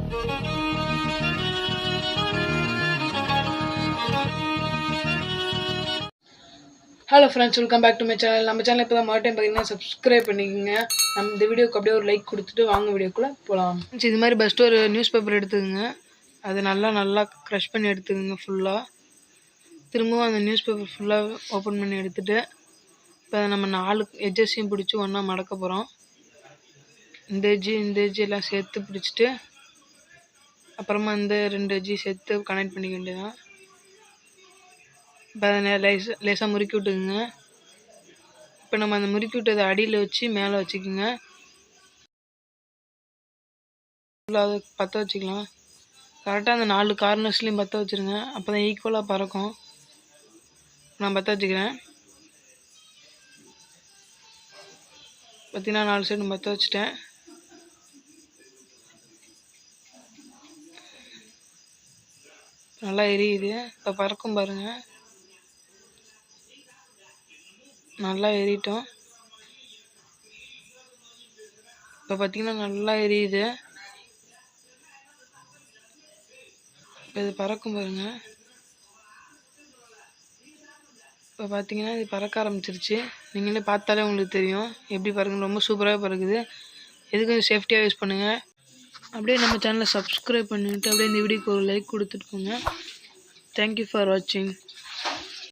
Hello friends, welcome back to my channel. நம்ம channel இப்போ தான் டைம் பார்த்தீங்கன்னா சப்ஸ்கிரைப் பண்ணிக்கோங்க. நம்ம இந்த வீடியோக்கு அப்படியே ஒரு லைக் கொடுத்துட்டு வாங்க வீடியோக்குள்ளே போகலாம். இது மாதிரி ஃபஸ்ட்டு ஒரு நியூஸ் பேப்பர் எடுத்துக்கோங்க. அது நல்லா க்ரஷ் பண்ணி எடுத்துக்கோங்க ஃபுல்லாக. திரும்பவும் அந்த நியூஸ் பேப்பர் ஃபுல்லாக ஓப்பன் பண்ணி எடுத்துகிட்டு இப்போ நம்ம 4 எட்ஜஸையும் பிடிச்சி ஒன்றா மடக்க போகிறோம். இந்த எஜ்ஜு எல்லாம் சேர்த்து பிடிச்சிட்டு அப்புறமா இந்த 2 எஜ்ஜையும் சேர்த்து கனெக்ட் பண்ணிக்க வேண்டியதான். இப்போ அதை லேசாக முறுக்கி விட்டுக்குங்க. இப்போ நம்ம அந்த முறுக்கி விட்டதை அடியில் வச்சு மேலே வச்சுக்கோங்க. அதை பற்ற வச்சுக்கலாம். கரெக்டாக அந்த 4 கார்னர்ஸ்லேயும் பற்ற வச்சுருங்க. அப்போ தான் ஈக்குவலாக பறக்கும். நான் பற்ற வச்சுக்கிறேன். பார்த்தீங்கன்னா 4 சைடும் பற்ற வச்சுட்டேன். நல்லா எரியுது. இப்போ பறக்கும் பாருங்கள். நல்லா எரியட்டும். இப்போ பார்த்தீங்கன்னா நல்லா எரியுது. இப்போ இது பறக்கும் பாருங்க. இப்போ பார்த்தீங்கன்னா இது பறக்க ஆரம்பிச்சிருச்சு. நீங்களே பார்த்தாலே உங்களுக்கு தெரியும் எப்படி பறக்குன்னு. ரொம்ப சூப்பராக பறக்குது. எதுக்கும் சேஃப்டியாக யூஸ் பண்ணுங்கள். அப்படியே நம்ம சேனலை சப்ஸ்கிரைப் பண்ணிவிட்டு அப்படியே இந்த வீடியோக்கு ஒரு லைக் கொடுத்துட்டு போங்க. தேங்க்யூ ஃபார் வாட்சிங்.